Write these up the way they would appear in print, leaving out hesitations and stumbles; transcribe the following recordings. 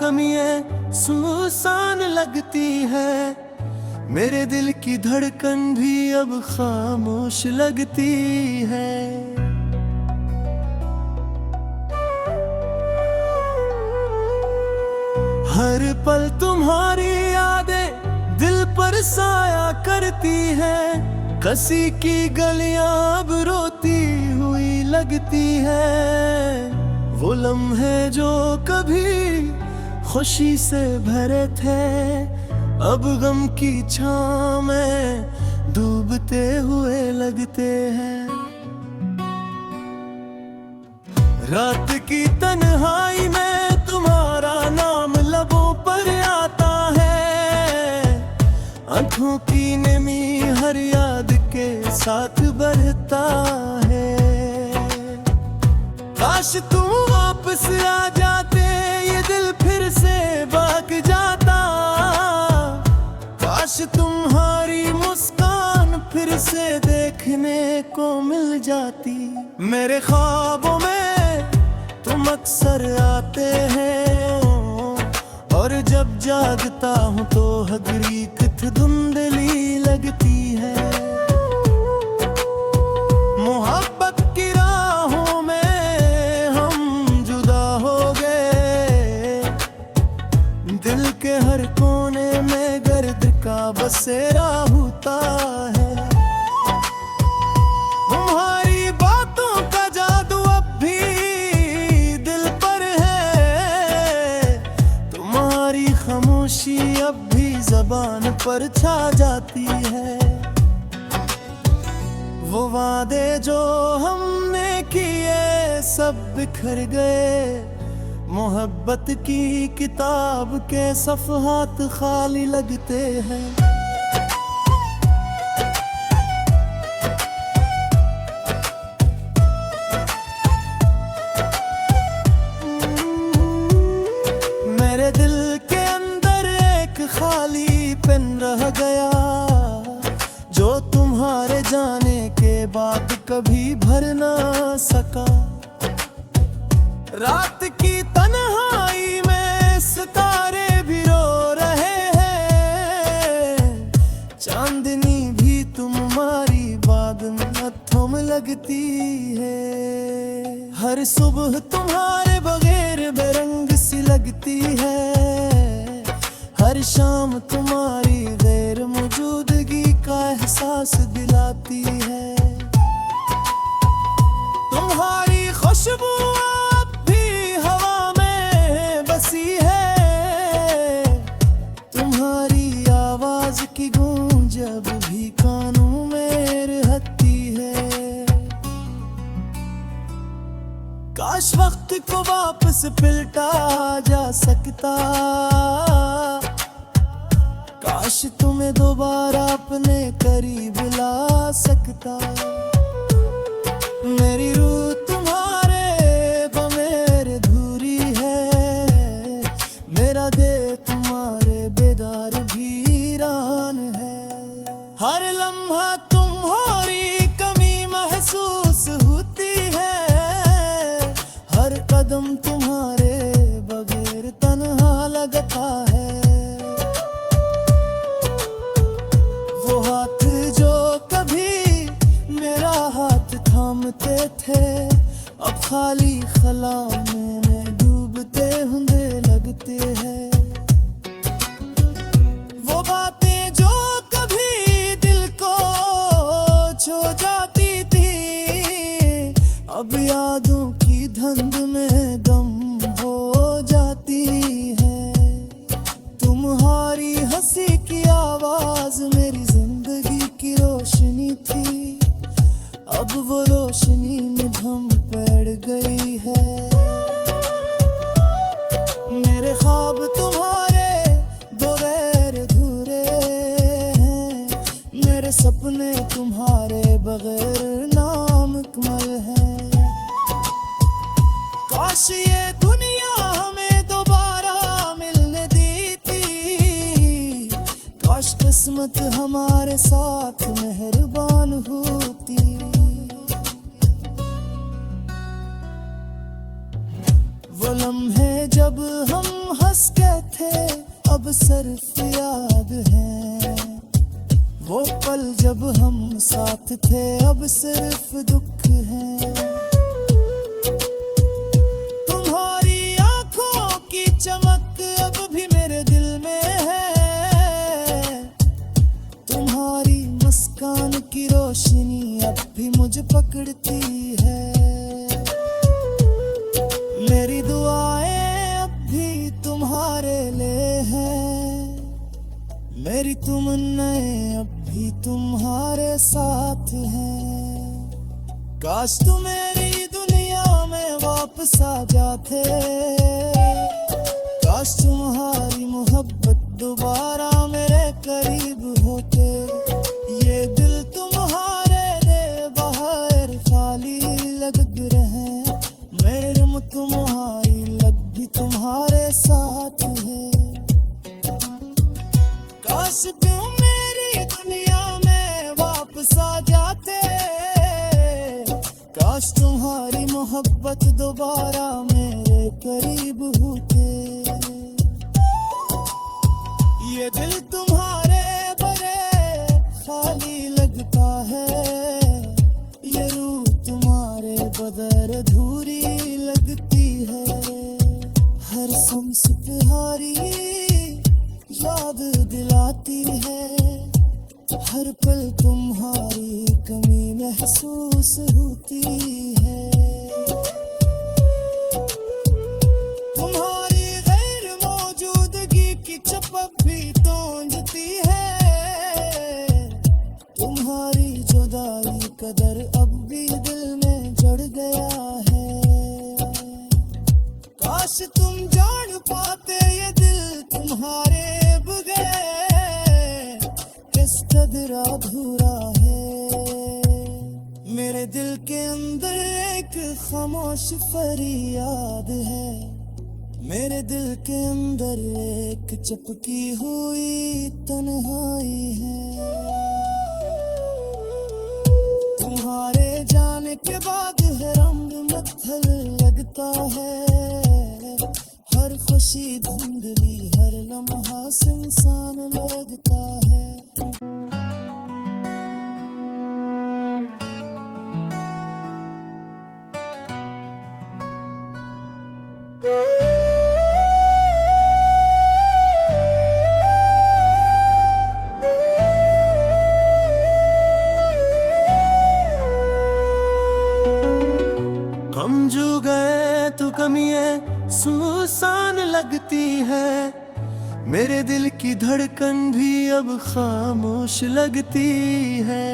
कमी है, सुनसान लगती है। मेरे दिल की धड़कन भी अब खामोश लगती है। हर पल तुम्हारी यादें दिल पर साया करती है। कसी की गलियां अब रोती हुई लगती है। वो लम्हे जो कभी खुशी से भरे थे, अब गम की छांव में डूबते हुए लगते हैं। रात की तन्हाई में तुम्हारा नाम लबों पर आता है। आंखों की नमी हर याद के साथ बढ़ता है। काश तुम वापस आ जाते, ये दिल फिर से भाग जाता। काश तुम्हारी मुस्कान फिर से देखने को मिल जाती। मेरे ख्वाबों में तुम अक्सर आते हैं, और जब जागता हूँ तो हकीकत धुंधली लगती है। मोहब्बत की राहों में हम जुदा हो गए। दिल के हर कोने में गर्द का बसेरा होता है। तुम्हारी बातों का जादू अब भी दिल पर है। तुम्हारी खामोशी अब भी ज़बान पर छा जाती है। वो वादे जो हमने किए सब बिखर गए। मोहब्बत की किताब के सफ़हात खाली लगते हैं। मेरे दिल के अंदर एक खाली पेन रह गया, जो तुम्हारे जाने के बाद कभी भर ना सका। रात की तन्हाई में सितारे भी रो रहे हैं। चांदनी भी तुम्हारी बात में थम लगती है। हर सुबह तुम्हारे बगैर बेरंग सी लगती है। हर शाम तुम्हारी गैर मौजूदगी का एहसास दिलाती है। तुम्हारी खुशबू अब भी हवा में बसी है। तुम्हारी आवाज की गूंज अब भी कानों में रहती है। काश वक्त को वापस पलटा जा सकता। काश तुम्हें दोबारा अपने करीब ला सकता। मेरी रूह तुम्हारे बगैर अधूरी है। मेरा दिल तुम्हारे बेदार वीरान है। हर लम्हा तुम्हारी कमी महसूस होती है। हर कदम तुम्हारे बगैर तन्हा लगता है। वो हाथ जो कभी मेरा हाथ थामते थे, अब खाली खला में डूबते हुए लगते हैं। वो बातें जो कभी दिल को छू जाती थी, अब यादों की धुंध में दम हो जाती है। तुम्हारी हंसी की आवाज मेरी जिंदगी की रोशनी थी, अब वो रोशनी में धम पड़ गई है। मेरे ख्वाब तुम्हारे बगैर अधूरे हैं। मेरे सपने तुम्हारे बगैर नामुकम्मल हैं। काश ये दुनिया हमें दोबारा मिलने दी थी। काश किस्मत हमारे साथ मेहरबान होती। वो लम्हे जब हम हंस के सिर्फ याद है, वो पल जब हम साथ थे, अब सिर्फ दुख है। तुम्हारी आंखों की चमक अब भी मेरे दिल में है, तुम्हारी मुस्कान की रोशनी अब भी मुझे पकड़ती है। मेरी दुआएं अब भी तुम्हारे लिए हैं, मेरी तमन्नाएं अब भी तुम्हारे साथ हैं। काश तुम मेरी दुनिया में वापस आ जाते, काश तुम्हारी मोहब्बत दोबारा मेरे करीब होते। ये दिल तुम्हारे दे बाहर खाली लग रहे, मेरे मुँह तुम्हारी लग भी तुम्हारे साथ है। काश तुम मेरी दुनिया में वापस आ जाते, काश तुम्हारी मोहब्बत दोबारा मेरे करीब होते। ये दिल तुम्हारे बड़े खाली लगता है, ये रूह तुम्हारे बगैर अधूरी लगती है। हर शम्स तुम्हारी याद दिलाती है, हर पल तुम्हारी कमी महसूस होती है। तुम्हारी गैर मौजूदगी की चपक भी तोंजती है, तुम्हारी जुदाई का दर अब भी दिल में जड़ गया है। काश तुम जान पाते ये दिल तुम्हारे बगैर किस कदर अधूरा है। मेरे दिल के अंदर एक खामोश फरियाद है, मेरे दिल के अंदर एक चपकी हुई तन्हाई है। तुम्हारे जाने के बाद है रंग मत्थल लगता है, हर खुशी धुंधली हर लम्हा सुनसान लगता है। हम जो गए तो कमियां सुनसान लगती है, मेरे दिल की धड़कन भी अब खामोश लगती है।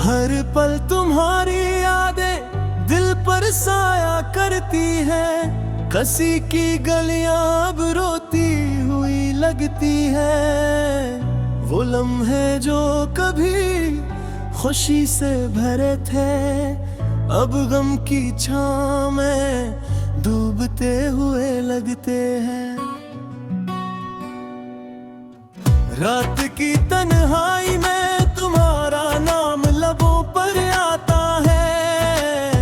हर पल तुम्हारी यादें दिल पर साया करती है, कसी की गलियां अब रोती हुई लगती है। वो लम्हे जो कभी खुशी से भरे थे, अब गम की छां में डूबते हुए लगते हैं। रात की तन्हाई में तुम्हारा नाम लबों पर आता है,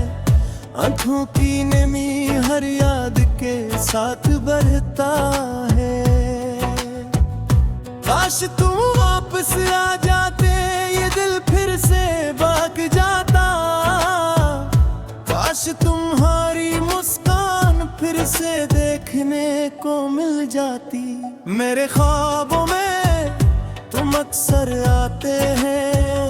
आंखों की नमी हर याद के साथ बढ़ता है। काश तुम वापस आ जाते, ये दिल फिर से भाग जाता, काश तुम्हारी मुस्कान फिर से देखने को मिल जाती। मेरे ख्वाबों में तुम अक्सर आते हैं,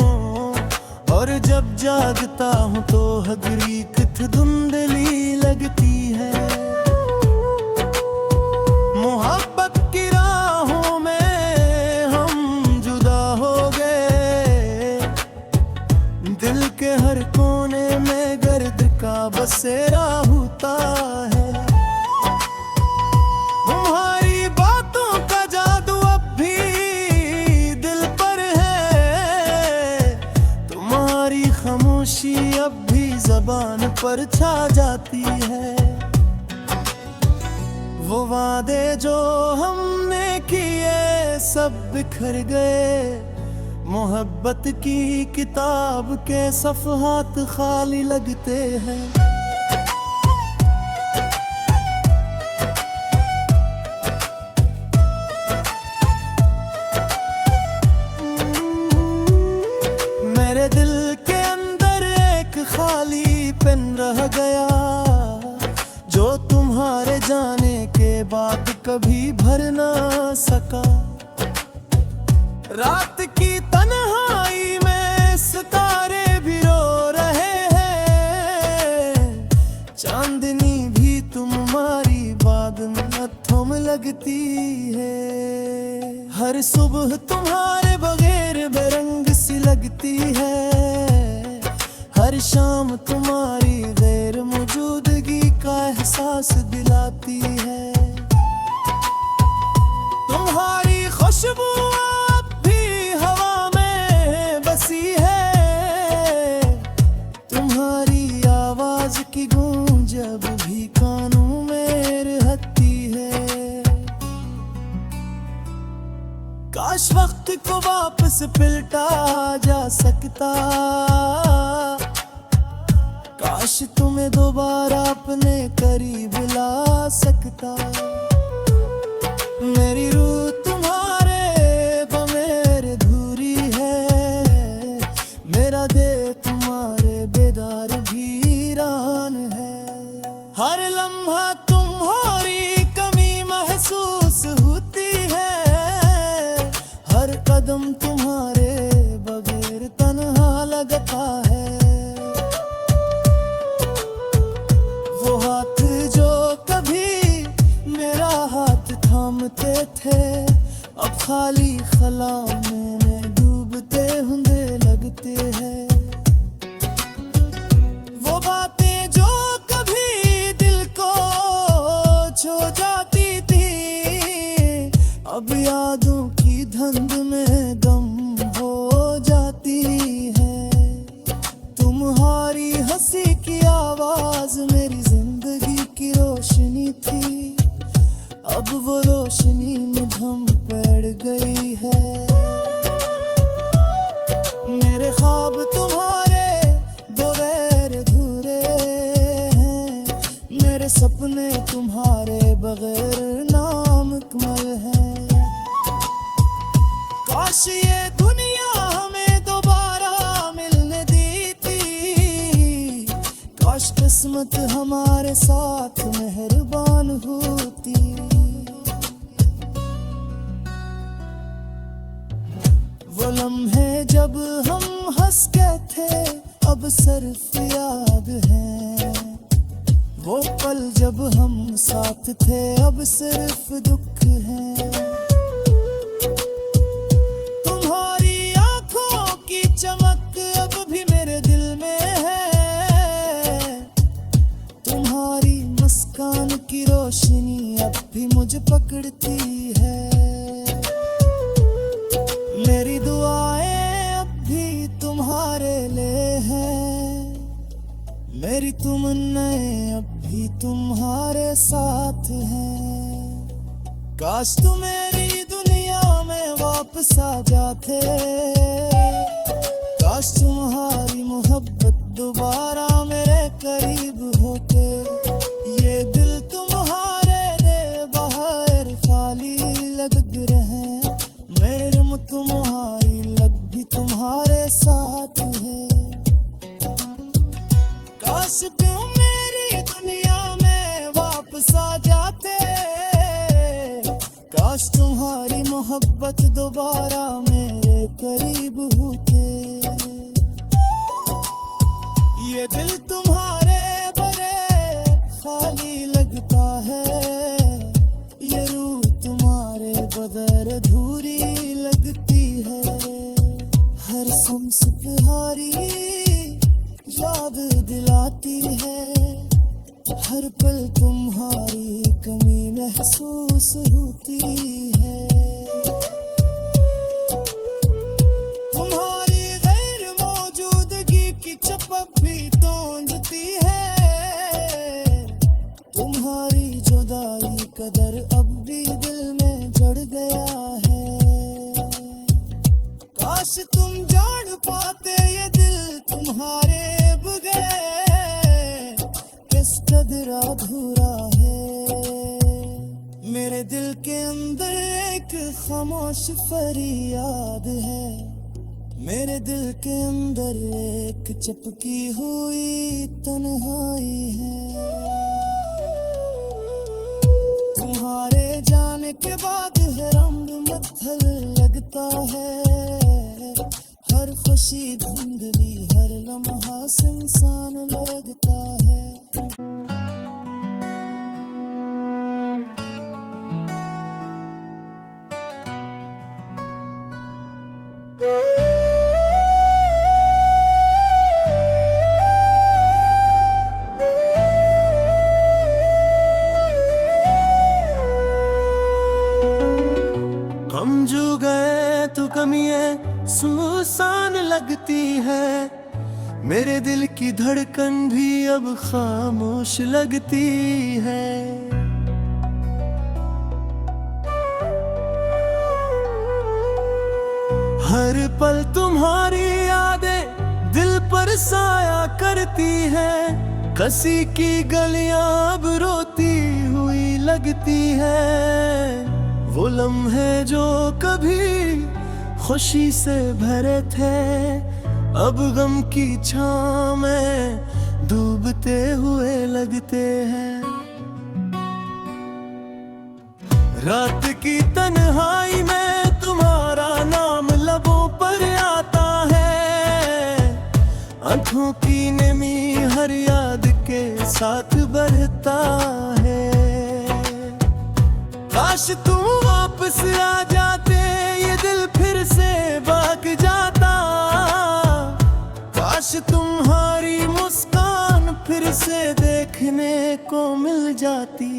और जब जागता हूँ तो हकीकत धुंधली लगती है। मोहब्बत की राहों में हम जुदा हो गए, दिल के हर कोने में गर्द का बसेरा होता है। तुम्हारी बातों का जादू अब भी दिल पर है, तुम्हारी खामोशी अब भी ज़बान पर छा जाती है। वो वादे जो हमने किए सब बिखर गए, मोहब्बत की किताब के सफ़हात खाली लगते हैं। रात की तन्हाई में सितारे भी रो रहे हैं, चांदनी भी तुम्हारी बाग में हथों में लगती है। हर सुबह तुम्हारे बगैर बेरंग सी लगती है, हर शाम तुम्हारी गैर मौजूदगी का एहसास दिलाती है। तुम्हारी खुशबू अब भी हवा में बसी है, तुम्हारी आवाज की गूंज अब भी कानों में रहती है। काश वक्त को वापस पलटा जा सकता, काश तुम्हें दोबारा अपने करीब ला सकता। मेरी रूह तुम्हारे बगैर अधूरी है, मेरा दिल तुम्हारे बेदार वीरान है। हर लम्हा तुम्हारी कमी महसूस होती है, हर कदम तुम्हारे बगैर तन्हा लगता है। वो हाथ जो कभी मेरा हाथ थामते थे, अब खाली खला में डूबते हुए लगते हैं। वो बातें जो कभी दिल को छू जाती थी, अब यादों की धुंध में गम हो जाती है। तुम्हारी हंसी की आवाज मेरी जिंदगी की रोशनी थी, अब वो रोशनी में धम पड़ गई है। मेरे ख्वाब तुम्हारे बगैर अधूरे हैं, मेरे सपने तुम्हारे बगैर नामुकम्मल हैं। काश ये दुनिया हमें दोबारा मिलने दी थी, काश किस्मत हमारे साथ मेहरबान होती। वो लम्हे जब हम हंस के थे अब सिर्फ याद है, वो पल जब हम साथ थे अब सिर्फ दुख है। तुम्हारी आंखों की चमक अब भी मेरे दिल में है, तुम्हारी मुस्कान की रोशनी अब भी मुझे पकड़ती है। मेरी दुआएं अब भी तुम्हारे लिए हैं, मेरी तमन्नाएं अब भी तुम्हारे साथ हैं। काश तुम मेरी दुनिया में वापस आ जाते, काश तुम्हारी मोहब्बत दोबारा मेरे करीब होते। ये दिल तुम्हारे लिए बाहर खाली लग रहे, मेरे मुँह तुम्हारी लग भी तुम्हारे साथ है। काश तुम मेरी दुनिया में वापस आ जाते, काश तुम्हारी मोहब्बत दोबारा मेरे करीब होते। ये दिल तुम्हारे बड़े खाली लगता है, ये रूह तुम्हारे बगैर अधूरी लगती है। हर शम्स तुम्हारी याद दिलाती है, हर पल तुम्हारी कमी महसूस होती है। तुम्हारी गैर मौजूदगी की चपक भी तोंजती है, तुम्हारी जुदाई कदर अब भी दिल में जड़ गया है। काश तुम जान पाते ये दिल तुम्हारे बगैर किस कदर अधूरा है। मेरे दिल के अंदर एक खामोश फरियाद है, मेरे दिल के अंदर एक चपकी हुई तन्हाई है। तुम्हारे जाने के बाद है रंग मत्थल लगता है, खुशी धुंधली हर लम्हा सुनसान लगता है। हम जो गए तो कमियां सुनसान लगती है, मेरे दिल की धड़कन भी अब खामोश लगती है। हर पल तुम्हारी यादें दिल पर साया करती है, कसी की गलियां अब रोती हुई लगती है। वो लम्हे जो कभी खुशी से भरे थे, अब गम की छां में डूबते हुए लगते हैं। रात की तन्हाई में तुम्हारा नाम लबों पर आता है, आंखों की नमी हर याद के साथ बढ़ता है। काश तुम वापस आ जाते, ये दिल फिर से भाग जाता। काश तुम्हारी मुस्कान फिर से देखने को मिल जाती।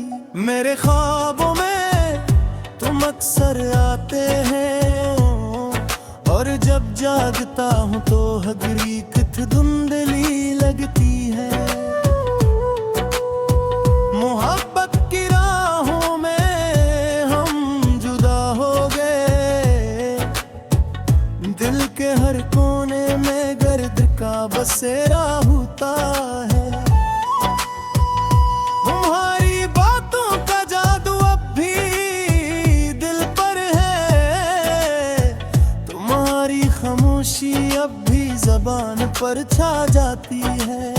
मेरे ख्वाबों में तुम अक्सर आते हैं, और जब जागता हूँ तो हकीकत धुंधली लगती है। मोहब्बत की राहों में दिल के हर कोने में गर्द का बसेरा होता है। तुम्हारी बातों का जादू अब भी दिल पर है, तुम्हारी खामोशी अब भी जबान पर छा जाती है।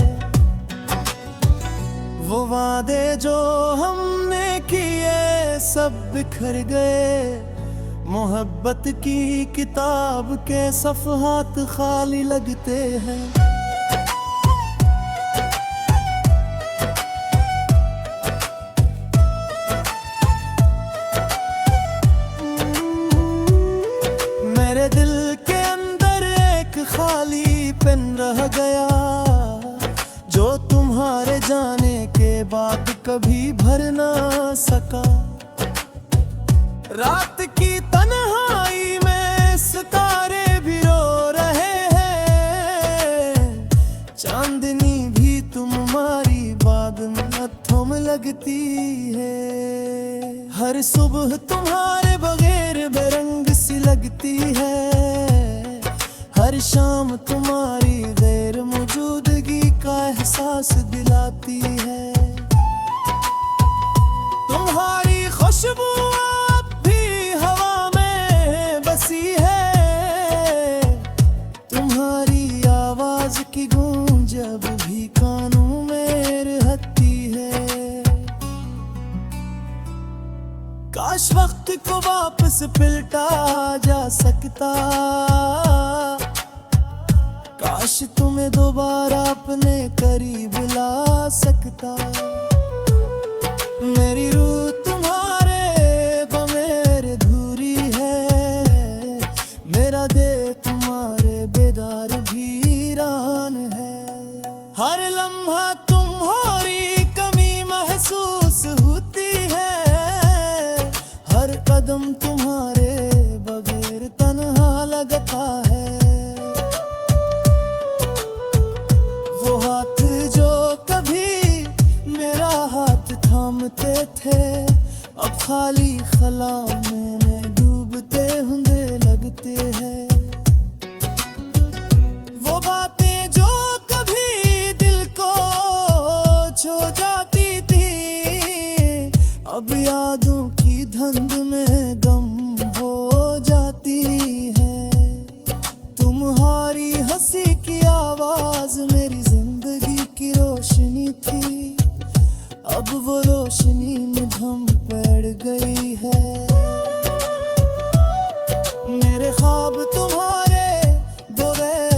वो वादे जो हमने किए सब बिखर गए, मोहब्बत की किताब के सफ़हात खाली लगते हैं। मेरे दिल के अंदर एक खाली पेन रह गया, जो तुम्हारे जाने के बाद कभी भर ना सका। रात की तन्हाई में सितारे भी रो रहे हैं, चांदनी भी तुम्हारी बात नथों में लगती है। हर सुबह तुम्हारे बगैर बेरंग सी लगती है, हर शाम तुम्हारी गैर मौजूदगी का एहसास दिलाती है। तुम्हारी खुशबू की गूंज अब भी कानों में रहती है। काश वक्त को वापस पलटा जा सकता, काश तुम्हें दोबारा अपने करीब ला सकता। मेरी रूह तुम्हारे बगैर अधूरी है, मेरा दिल तुम्हारे बेदार वीरान है। हर लम्हा तुम्हारी कमी महसूस होती है, हर कदम तुम्हारे बगैर तन्हा लगता है। वो हाथ जो कभी मेरा हाथ थामते थे, अब खाली खला में डूबते हुए लगते हैं। वो बातें जो कभी दिल को छू जाती थी, अब यादों की धुंध में गम हो जाती है। तुम्हारी हंसी की आवाज मेरी जिंदगी की रोशनी थी, अब वो रोशनी में धम पड़ गई है। मेरे ख्वाब तुम्हारे बगैर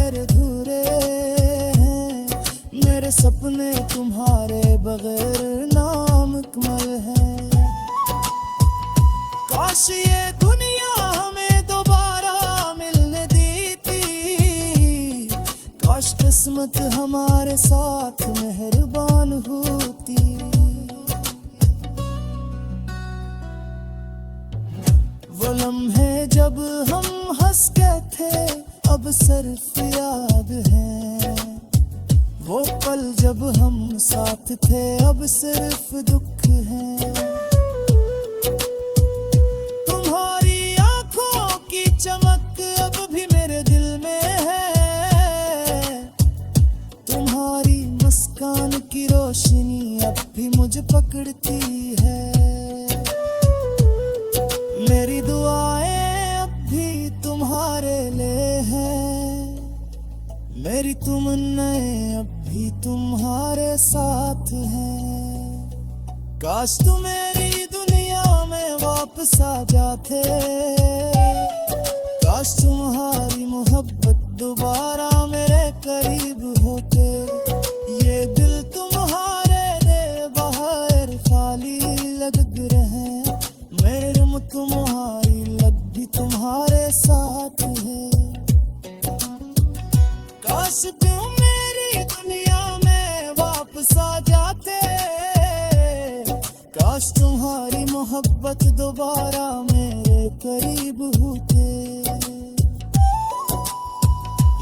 किस्मत हमारे साथ मेहरबान होती। वो लम्हे जब हम हंस के थे अब सिर्फ याद है, वो पल जब हम साथ थे अब सिर्फ दुख है। तुम्हारी आंखों की चमक अब भी मेरे दिल में है, तुम्हारी मुस्कान की रोशनी अब भी मुझे पकड़ती है। मेरी दुआएं अब भी तुम्हारे लिए हैं, मेरी तमन्नाएं अब भी तुम्हारे साथ हैं। काश तुम मेरी दुनिया में वापस आ जाते, काश तुम्हारी मोहब्बत दोबारा मेरे करीब होते। ये दिल तुम्हारे लिए बाहर खाली लग रहे, मेरे मुँह तुम्हारी लब भी तुम्हारे साथ है। काश तुम मेरी दुनिया में वापस आ जाते, काश तुम्हारी मोहब्बत दोबारा मेरे करीब होते।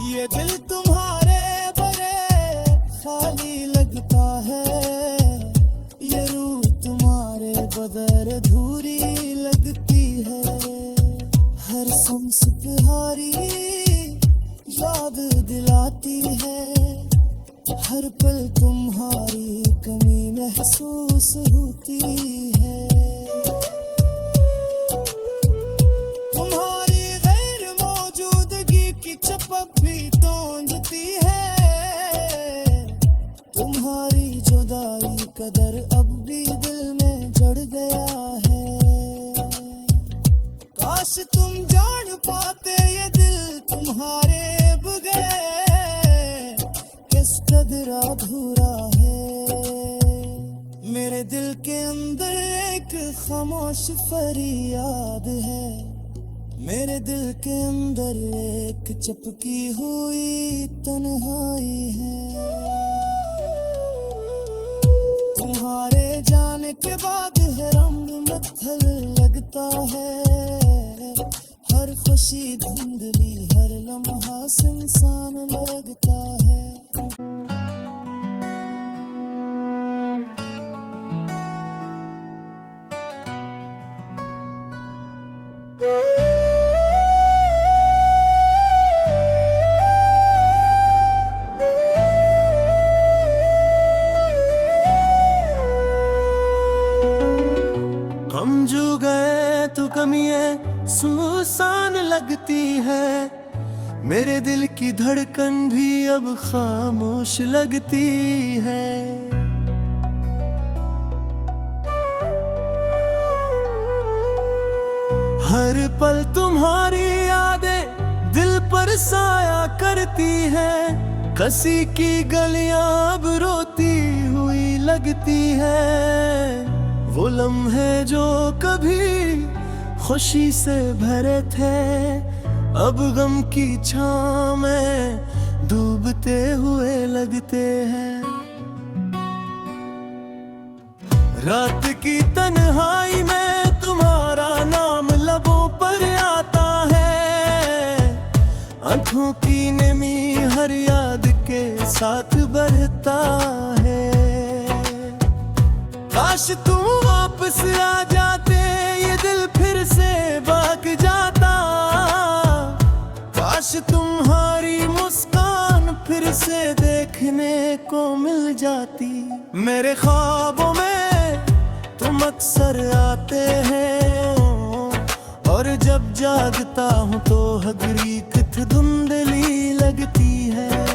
ये दिल तुम्हारे बड़े खाली लगता है, ये रूह तुम्हारे बगैर अधूरी लगती है। हर शम्स तुम्हारी याद दिलाती है, हर पल तुम्हारी कमी महसूस होती है। तुम्हारी गैर मौजूदगी की चपक भी तोंजती है, तुम्हारी जुदाई का दर्द अब भी दिल में जड़ गया है। काश तुम जान पाते ये दिल तुम्हारे बगैर किस कदर अधूरा है। मेरे दिल के अंदर एक खामोश फरियाद है, मेरे दिल के अंदर एक चपकी हुई तन्हाई है। तुम्हारे जाने के बाद है रंग मत्थल लगता है, हर खुशी धुंधली हर लम्हा सुनसान लगता है। हम जो गए तो कमियां सुनसान लगती है, मेरे दिल की धड़कन भी अब खामोश लगती है। हर पल तुम्हारी यादें दिल पर साया करती है, कसी की गलियां अब रोती हुई लगती है। वो लम्हे जो कभी खुशी से भरे थे अब गम की छांव में डूबते हुए लगते हैं। रात की तन्हाई में तुम्हारा नाम लबों पर आता है, आंखों की नमी हर याद के साथ बढ़ता है। काश तुम वापस आ जाते, ये दिल फिर से भाग जाता। काश तुम्हारी मुस्कान फिर से देखने को मिल जाती। मेरे ख्वाबों में तुम अक्सर आते हैं, और जब जागता हूँ तो हकीकत धुंधली लगती है।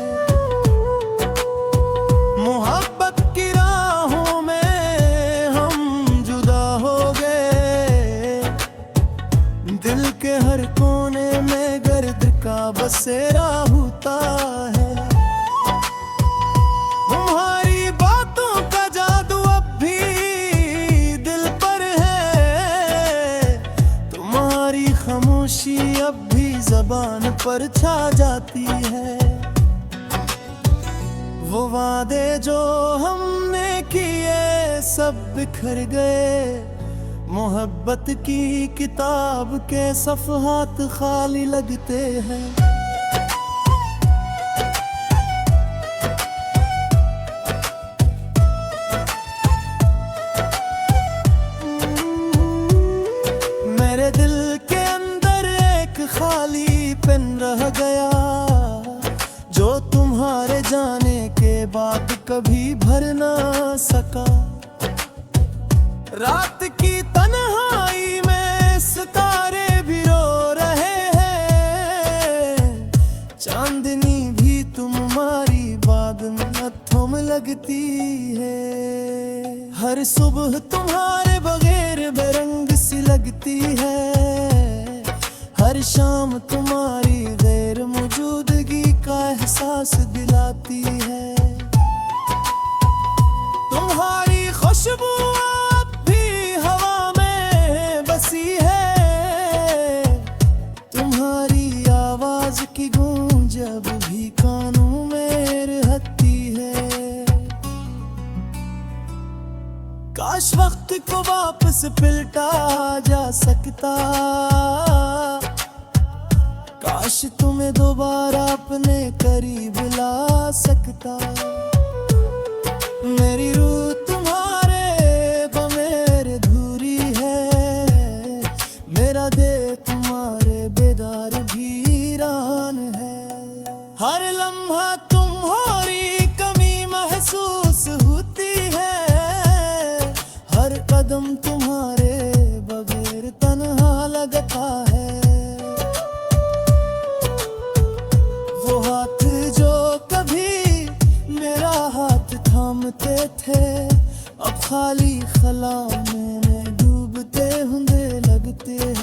मोहब्बत की राहों में हम जुदा हो गए, दिल के हर कोने में गर्द का बसेरा होता है। तुम्हारी बातों का जादू अब भी दिल पर है, तुम्हारी खामोशी अब भी ज़बान पर छा जाती है। वो वादे जो हमने किए सब बिखर गए, मोहब्बत की किताब के सफ़हात खाली लगते हैं। मेरे दिल के अंदर एक खाली पेन रह गया, जो तुम्हारे जाने के बाद कभी भर ना सका। रात की तन्हाई में सितारे भी रो रहे हैं, चांदनी भी तुम्हारी बात नथों में लगती है। हर सुबह तुम्हारे बगैर बेरंग सी लगती है, हर शाम तुम्हारी गैर मौजूदगी का एहसास दिलाती है। तुम्हारी खुशबू की गूंज अब भी कानों में रहती है। काश वक्त को वापस पलटा जा सकता, काश तुम्हें दोबारा अपने करीब ला सकता। मेरी रूह तुम्हारे बगैर अधूरी है, मेरा दिल तुम्हारे बेदार भी है। हर लम्हा तुम्हारी कमी महसूस होती है, हर कदम तुम्हारे बगैर तन्हा लगता है। वो हाथ जो कभी मेरा हाथ थामते थे, अब खाली खला में डूबते हुए लगते हैं।